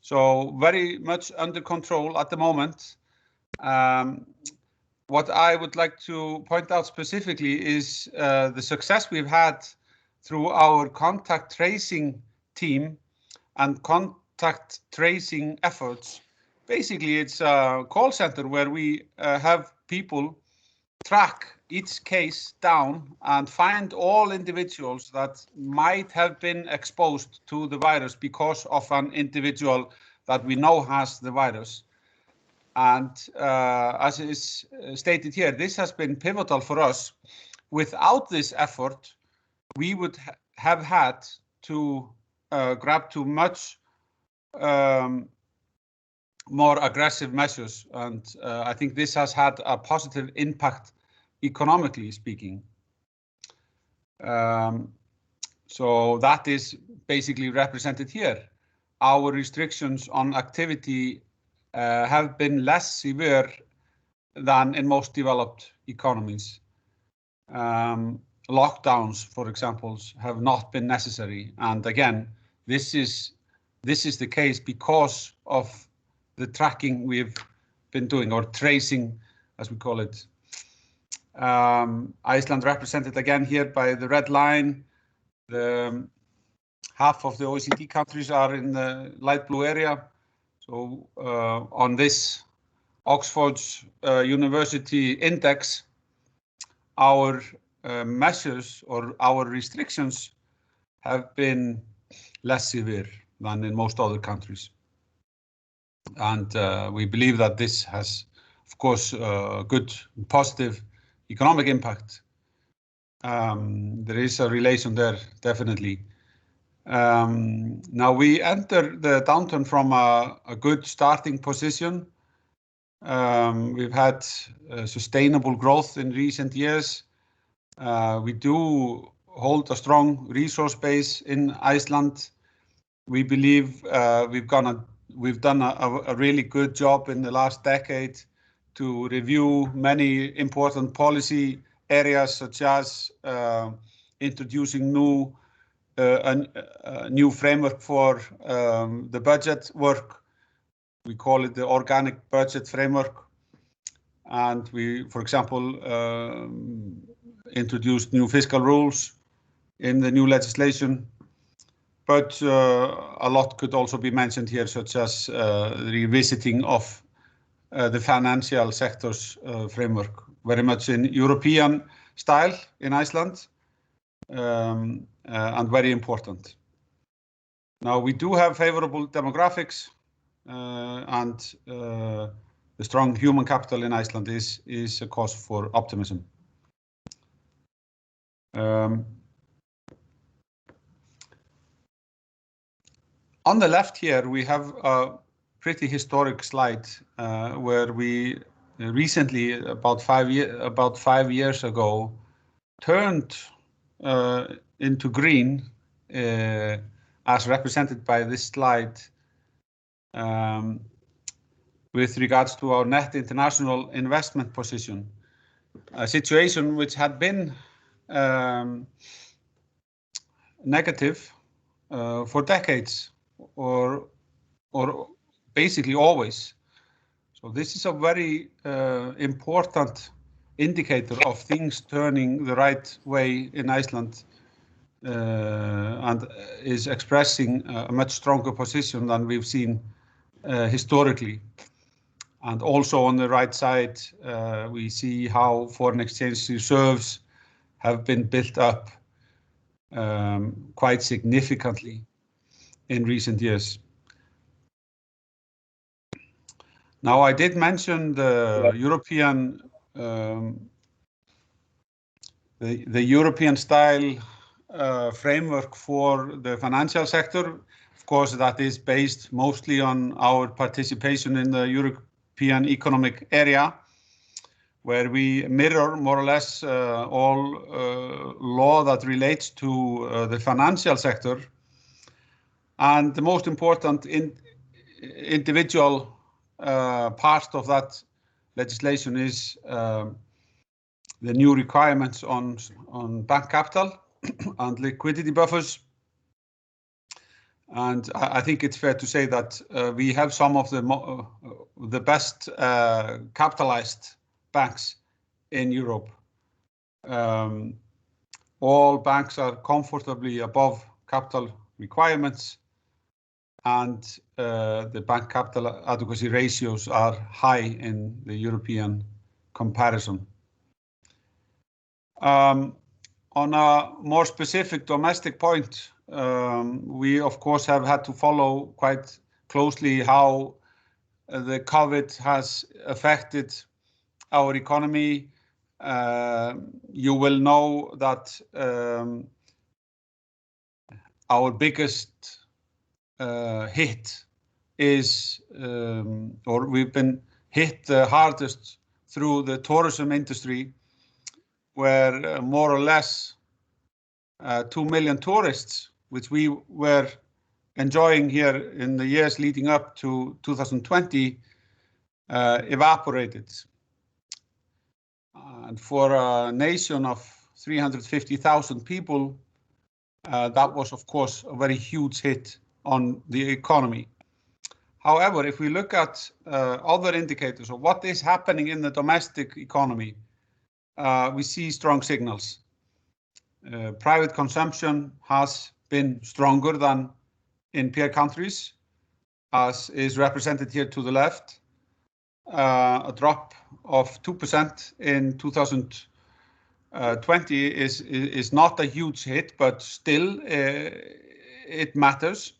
So very much under control at the moment. What I would like to point out specifically is the success we've had through our contact tracing team and contact tracing efforts. Basically, it's a call center where we have people track each case down and find all individuals that might have been exposed to the virus because of an individual that we know has the virus. And as is stated here, this has been pivotal for us. Without this effort, we would have had to grab to much more aggressive measures. And I think this has had a positive impact economically speaking. So that is basically represented here. Our restrictions on activity have been less severe than in most developed economies. Lockdowns, for example, have not been necessary. And again, this is the case because of the tracking we've been doing, or tracing, as we call it. Iceland represented again here by the red line. Half of the OECD countries are in the light blue area. So on this Oxford University index, our measures or our restrictions have been less severe than in most other countries. And we believe that this has, of course, good positive economic impact. There is a relation there, definitely. Now we enter the downturn from a good starting position. We've had sustainable growth in recent years. We do hold a strong resource base in Iceland. We believe we've done a really good job in the last decade to review many important policy areas, such as introducing a new framework for the budget work. We call it the organic budget framework. And we, for example, introduced new fiscal rules in the new legislation. But a lot could also be mentioned here, such as revisiting of the financial sector's framework, very much in European style in Iceland, and very important. Now, we do have favorable demographics, and the strong human capital in Iceland is a cause for optimism. On the left here, we have a pretty historic slide where we recently, about 5 years ago, turned into green, as represented by this slide, with regards to our net international investment position, a situation which had been negative for decades, or basically always. So this is a very important indicator of things turning the right way in Iceland, and is expressing a much stronger position than we've seen historically. And also on the right side, we see how foreign exchange reserves have been built up quite significantly in recent years. Now, I did mention the European European style framework for the financial sector. Of course, that is based mostly on our participation in the European Economic Area, where we mirror more or less all law that relates to the financial sector. And the most important individual part of that legislation is the new requirements on bank capital and liquidity buffers. And I think it's fair to say that we have some of the best capitalized banks in Europe. All banks are comfortably above capital requirements, and the bank capital adequacy ratios are high in the European comparison. On a more specific domestic point, we of course have had to follow quite closely how the COVID has affected our economy. You will know that our biggest hit is, or we've been hit the hardest through the tourism industry, where more or less 2 million tourists, which we were enjoying here in the years leading up to 2020, evaporated. And for a nation of 350,000 people, that was, of course, a very huge hit on the economy. However, if we look at other indicators of what is happening in the domestic economy, we see strong signals. Private consumption has been stronger than in peer countries, as is represented here to the left. A drop of 2% in 2020 is not a huge hit, but still it matters.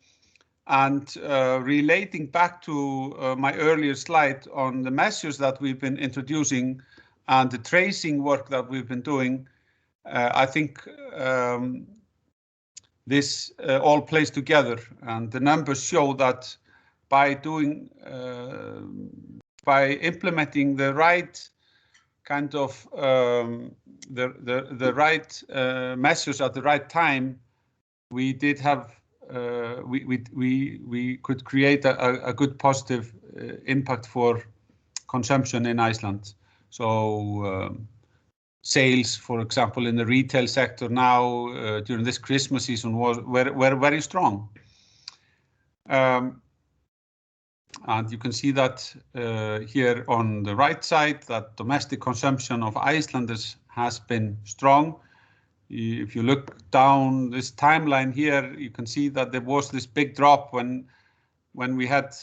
And relating back to my earlier slide on the measures that we've been introducing and the tracing work that we've been doing, I think this all plays together, and the numbers show that by implementing the right kind of the right measures at the right time, we did have we could create a good positive impact for consumption in Iceland. So sales, for example, in the retail sector now during this Christmas season were very strong. And you can see that here on the right side, that domestic consumption of Icelanders has been strong. If you look down this timeline here, you can see that there was this big drop when we had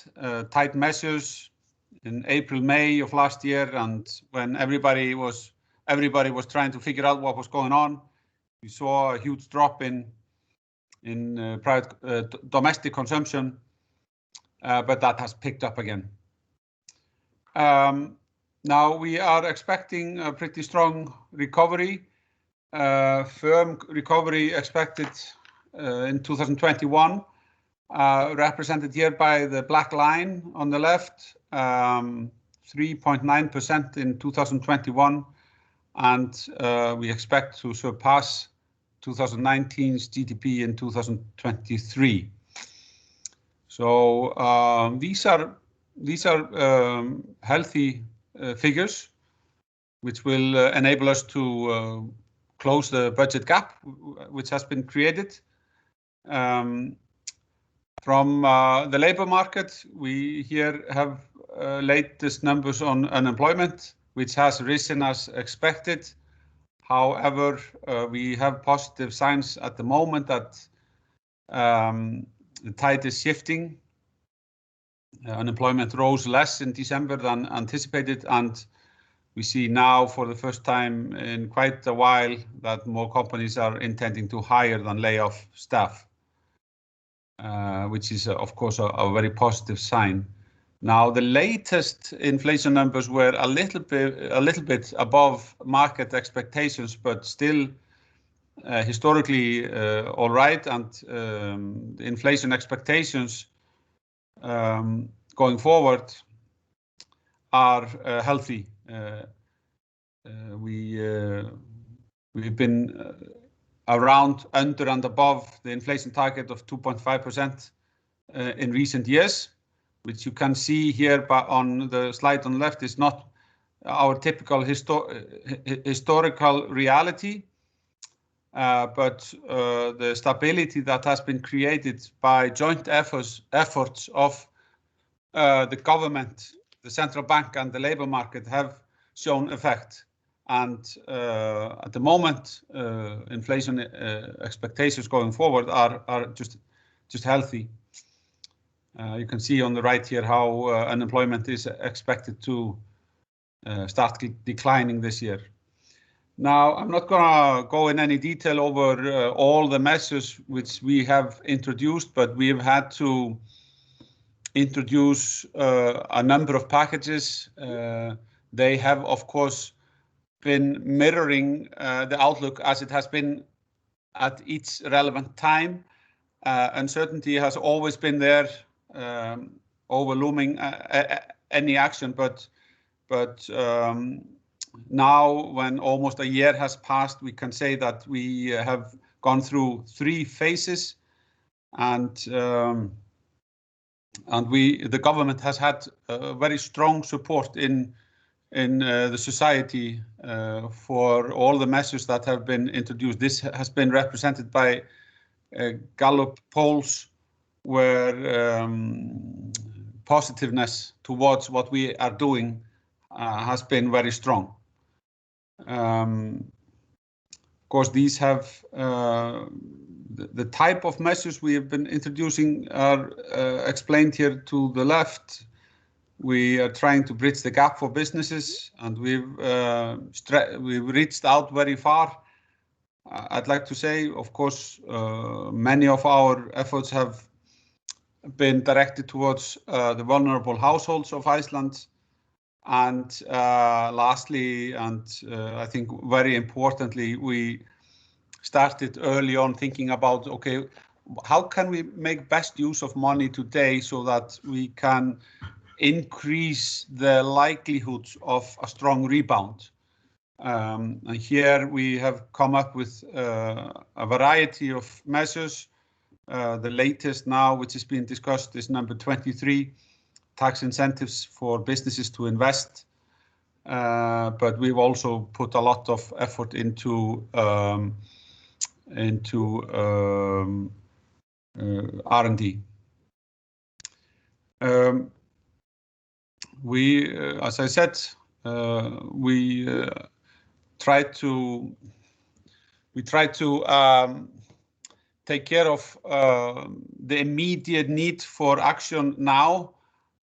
tight measures in April, May of last year, and when everybody was trying to figure out what was going on. We saw a huge drop in private domestic consumption. But that has picked up again. Now we are expecting a pretty strong recovery, firm recovery expected in 2021, represented here by the black line on the left, 3.9% in 2021, and we expect to surpass 2019's GDP in 2023. So these are healthy figures, which will enable us to close the budget gap, which has been created. From the labor market, we here have latest numbers on unemployment, which has risen as expected. However, we have positive signs at the moment that the tide is shifting. Unemployment rose less in December than anticipated, and we see now for the first time in quite a while that more companies are intending to hire than lay off staff, which is of course a very positive sign. Now the latest inflation numbers were a little bit above market expectations, but still historically all right, and the inflation expectations going forward are healthy. We've been around, under and above the inflation target of 2.5% in recent years, which you can see here on the slide on the left is not our typical historical reality. but the stability that has been created by joint efforts of the government, the central bank, and the labor market have shown effect. And at the moment, inflation expectations going forward are just healthy. You can see on the right here how unemployment is expected to start declining this year. Now, I'm not going to go in any detail over all the measures which we have introduced, but we have had to introduce a number of packages. They have, of course, been mirroring the outlook as it has been at each relevant time. Uncertainty has always been there, overlooming any action, but now, when almost a year has passed, we can say that we have gone through 3 phases, and the government has had very strong support in the society for all the measures that have been introduced. This has been represented by Gallup polls, where positiveness towards what we are doing has been very strong. Of course, these have the type of measures we have been introducing are explained here to the left. We are trying to bridge the gap for businesses, and we've reached out very far. I'd like to say, of course, many of our efforts have been directed towards the vulnerable households of Iceland. And lastly, and I think very importantly, we started early on thinking about, okay, how can we make best use of money today so that we can increase the likelihood of a strong rebound? And here we have come up with a variety of measures. The latest now, which is being discussed, is number 23, tax incentives for businesses to invest. But we've also put a lot of effort into R&D. We, as I said, we try to take care of the immediate need for action now,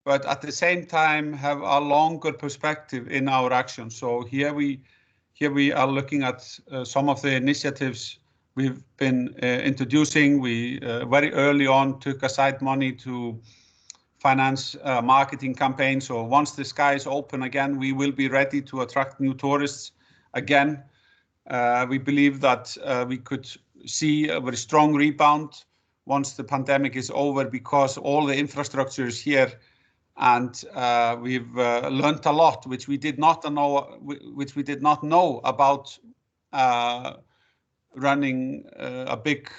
but at the same time have a longer perspective in our action. So here we are looking at some of the initiatives we've been introducing. We very early on took aside money to finance marketing campaigns. So once the skies open again, we will be ready to attract new tourists again. We believe that we could see a very strong rebound once the pandemic is over, because all the infrastructure is here, and we've learned a lot which we did not know about running a big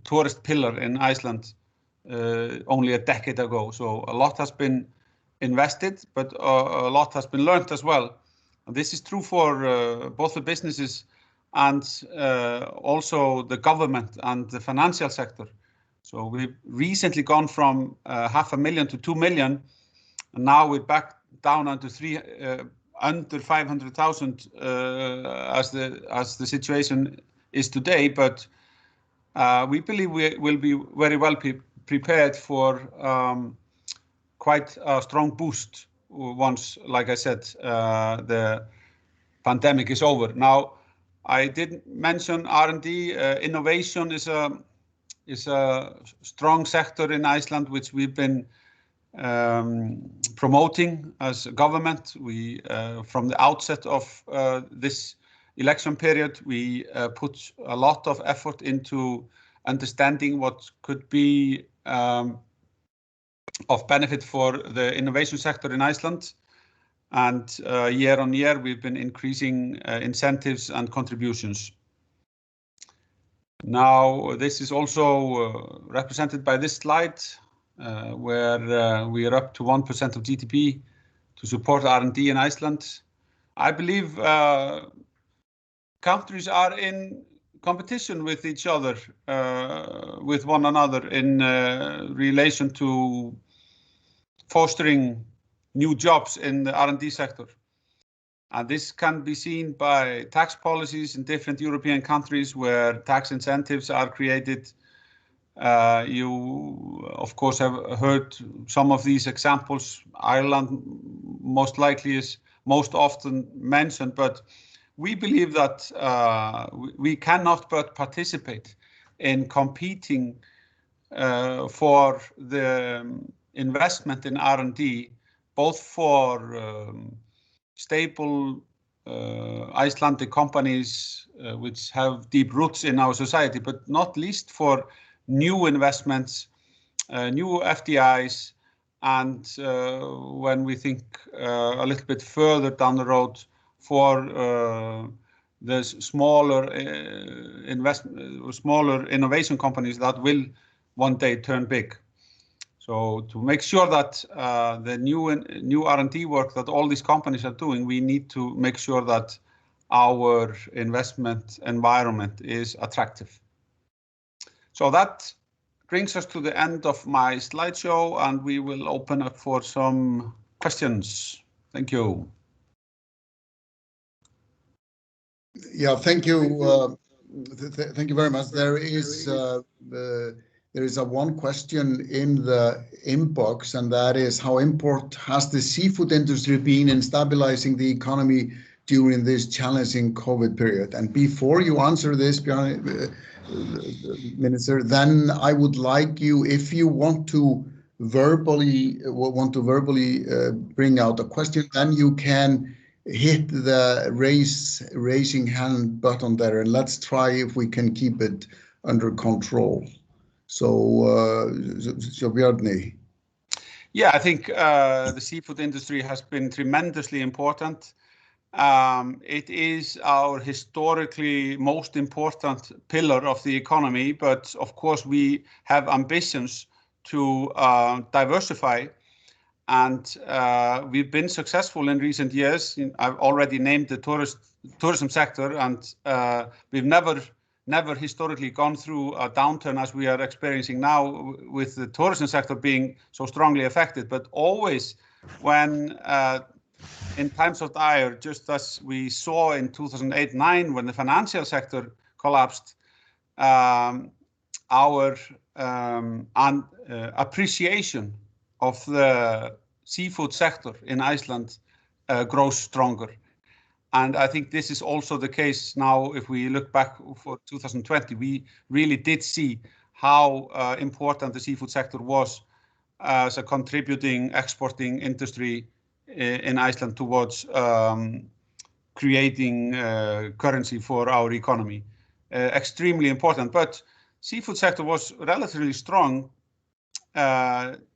tourist pillar in Iceland only a decade ago. So a lot has been invested, but a lot has been learned as well. And this is true for both the businesses and also the government and the financial sector. So we've recently gone from 500,000 to 2 million, and now we're back down under 500,000 as the situation is today. But we believe we will be very well prepared for quite a strong boost once, like I said, the pandemic is over. Now, I didn't mention R&D. Innovation is a strong sector in Iceland, which we've been promoting as a government. We, from the outset of this election period, we put a lot of effort into understanding what could be of benefit for the innovation sector in Iceland. And year on year, we've been increasing incentives and contributions. Now, this is also represented by this slide, where we are up to 1% of GDP to support R&D in Iceland. I believe countries are in competition with each other, with one another in relation to fostering new jobs in the R&D sector. And this can be seen by tax policies in different European countries where tax incentives are created. You, of course, have heard some of these examples. Ireland most likely is most often mentioned, but we believe that we cannot but participate in competing for the investment in R&D, both for stable Icelandic companies which have deep roots in our society, but not least for new investments, new FDIs, and when we think a little bit further down the road for the smaller smaller innovation companies that will one day turn big. So to make sure that the new R&D work that all these companies are doing, we need to make sure that our investment environment is attractive. So that brings us to the end of my slideshow, and we will open up for some questions. Thank you. Yeah, thank you. Thank you very much. There is a one question in the inbox, and that is, how important has the seafood industry been in stabilizing the economy during this challenging COVID period? And before you answer this, Bjarni, Minister, then I would like you, if you want to verbally bring out a question, then you can hit the raising hand button there, and let's try if we can keep it under control. So Bjarni. Yeah, I think the seafood industry has been tremendously important. It is our historically most important pillar of the economy, but of course we have ambitions to diversify, and we've been successful in recent years. I've already named the tourism sector, and we've never historically gone through a downturn as we are experiencing now, with the tourism sector being so strongly affected, but always when in times of dire, just as we saw in 2008-9 when the financial sector collapsed, our appreciation of the seafood sector in Iceland grows stronger. And I think this is also the case now. If we look back for 2020, we really did see how important the seafood sector was as a contributing, exporting industry in Iceland towards creating currency for our economy. Extremely important. But seafood sector was relatively strong,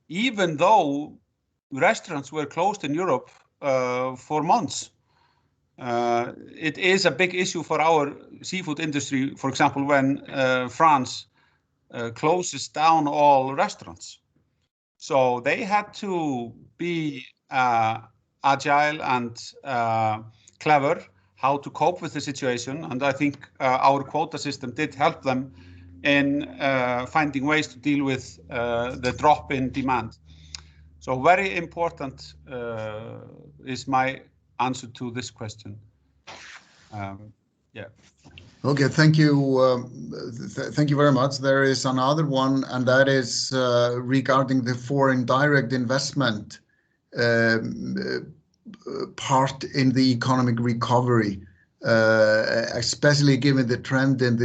even though restaurants were closed in Europe for months. It is a big issue for our seafood industry, for example, when France closes down all restaurants. So they had to be agile and clever how to cope with the situation. And I think our quota system did help them in finding ways to deal with the drop in demand. So very important is my answer to this question. Yeah. Okay, thank you. Thank you very much. There is another one, and that is regarding the foreign direct investment part in the economic recovery, especially given the trend in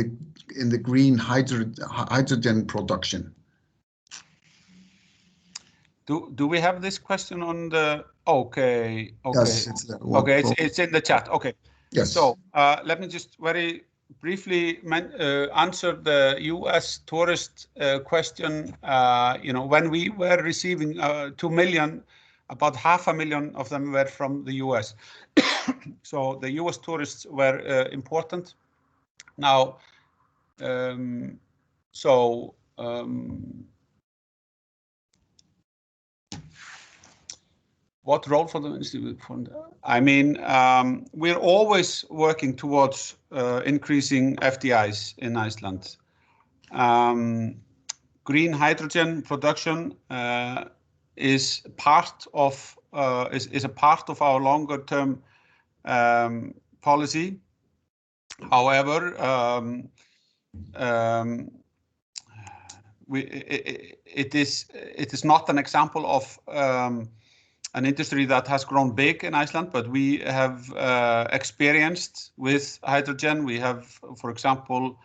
the green hydrogen production. Do we have this question on the? Okay. Yes, it's there. Okay, it's in the chat. Okay. Yes. So let me just very briefly answer the U.S. tourist question. When we were receiving 2 million, about 500,000 of them were from the U.S. So the U.S. tourists were important. Now, What role for the Ministry? I mean, we're always working towards increasing FDIs in Iceland. Green hydrogen production is part of is a part of our longer-term policy. However, it is not an example of an industry that has grown big in Iceland, but we have experienced with hydrogen. We have, for example,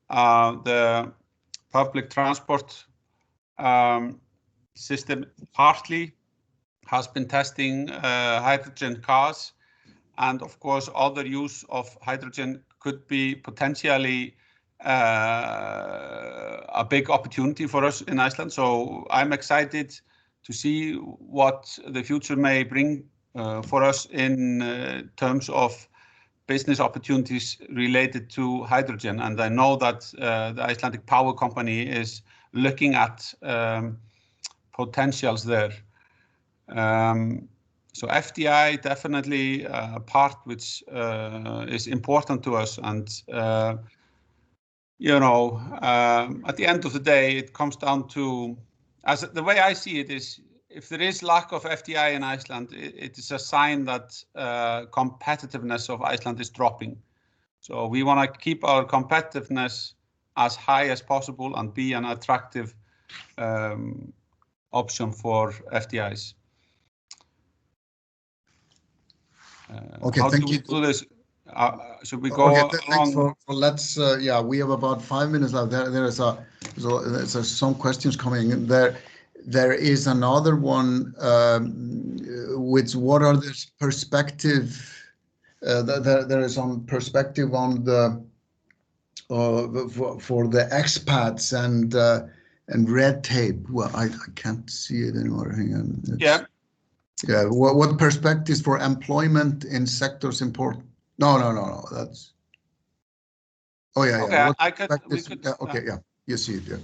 the public transport system partly has been testing hydrogen cars, and of course other use of hydrogen could be potentially a big opportunity for us in Iceland. So I'm excited to see what the future may bring for us in terms of business opportunities related to hydrogen. And I know that the Icelandic Power Company is looking at potentials there. So FDI definitely a part which is important to us, and you know, at the end of the day, it comes down to, as the way I see it is, if there is lack of FDI in Iceland, it is a sign that competitiveness of Iceland is dropping. So we want to keep our competitiveness as high as possible and be an attractive option for FDIs. Okay, how thank do you. We do this? Should we go okay, thanks for let's yeah, we have about 5 minutes left. There's some questions coming in there. There is another one, which what are the perspective? There is some perspective on the for the expats and red tape. Well, I can't see it anymore. Hang on. Yeah. Yeah. What perspectives for employment in sectors important? No. That's. Oh yeah. Okay, Yeah. I could. We could. Yeah, okay. Yeah. You see it. Yeah.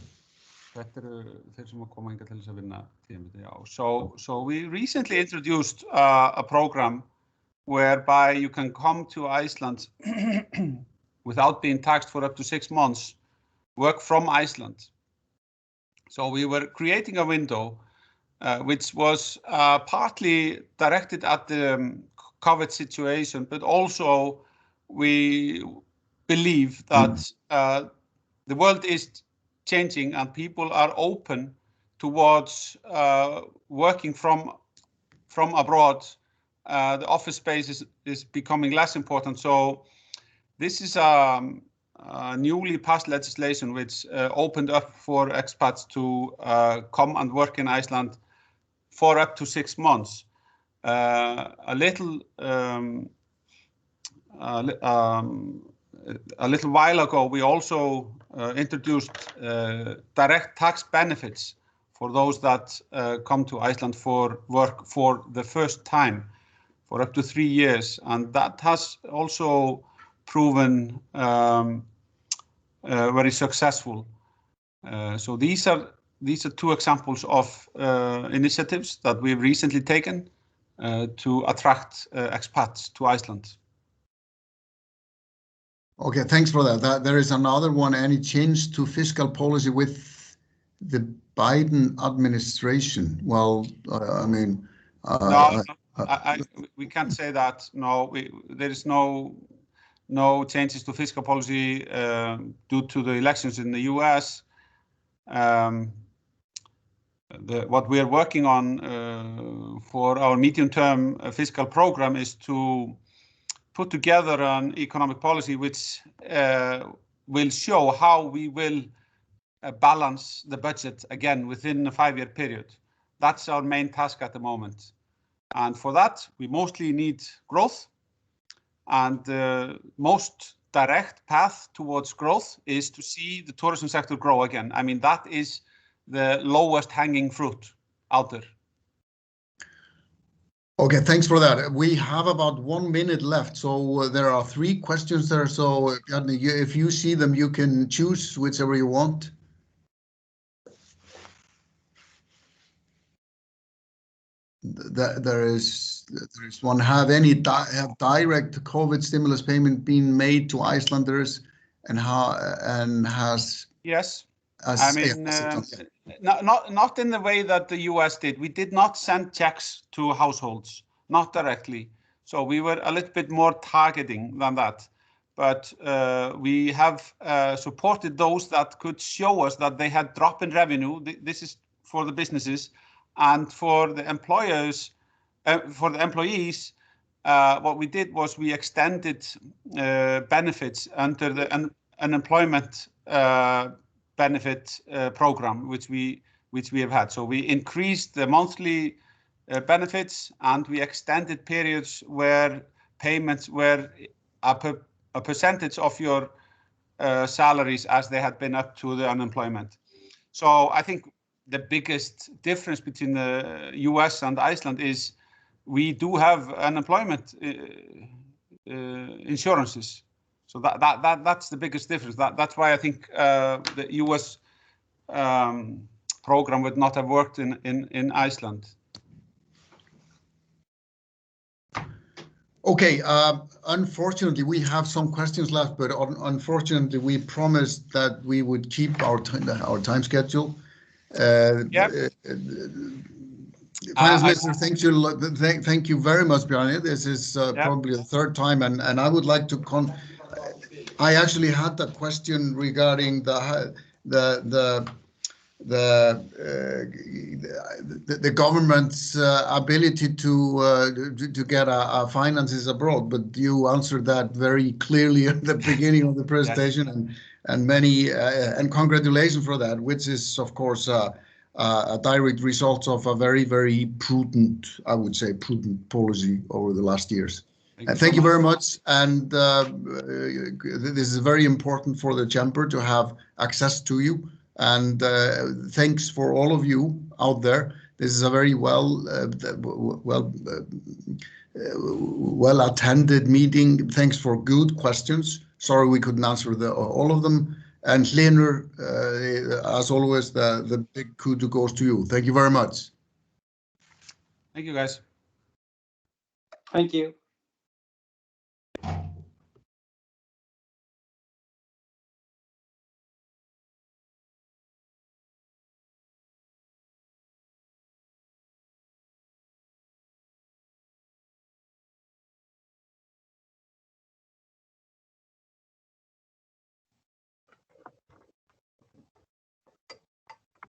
Þetta eru þeir sem koma hingað til þess að vinna tímabundið, já. So we recently introduced a program whereby you can come to Iceland without being taxed for up to 6 months, work from Iceland. So we were creating a window which was partly directed at the COVID situation, but also we believe that the world is changing and people are open towards working from abroad. The office space is becoming less important. So this is a newly passed legislation which opened up for expats to come and work in Iceland for up to 6 months. A little while ago, we also introduced direct tax benefits for those that come to Iceland for work for the first time for up to 3 years, and that has also proven very successful. So these are 2 examples of initiatives that we've recently taken to attract expats to Iceland. Okay, thanks for that. There is another one. Any change to fiscal policy with the Biden administration? Well, I mean, no, we can't say that. No, there is no changes to fiscal policy due to the elections in the U.S. What we are working on for our medium-term fiscal program is to put together an economic policy which will show how we will balance the budget again within a 5-year period. That's our main task at the moment. And for that, we mostly need growth. And the most direct path towards growth is to see the tourism sector grow again. I mean, that is the lowest hanging fruit out there. Okay, thanks for that. We have about 1 minute left, so there are 3 questions there. So Bjarni, if you see them, you can choose whichever you want. there is one. Have direct COVID stimulus payment been made to Icelanders, and has? Yes. I mean, not in the way that the US did. We did not send checks to households, not directly. So we were a little bit more targeting than that. But we have supported those that could show us that they had drop in revenue. This is for the businesses, and for the employers, for the employees. What we did was we extended benefits under the unemployment benefit program, which we have had. So we increased the monthly benefits, and we extended periods where payments were a percentage of your salaries as they had been up to the unemployment. So I think the biggest difference between the US and Iceland is we do have unemployment insurances. So that's the biggest difference. That's why I think the US program would not have worked in Iceland. Okay, unfortunately, we have some questions left, but unfortunately, we promised that we would keep our time schedule. Finance Minister, thank you very much, Bjarni. This is probably the third time, and I would like to I actually had that question regarding the government's ability to get finances abroad, but you answered that very clearly at the beginning of the presentation, and congratulations for that, which is of course a direct result of a very, very prudent, I would say, prudent policy over the last years. Thank you very much. And this is very important for the chamber to have access to you. And thanks for all of you out there. This is a very well attended meeting. Thanks for good questions. Sorry we couldn't answer all of them. And Hlynur, as always, the big kudos goes to you. Thank you very much. Thank you, guys. Thank you.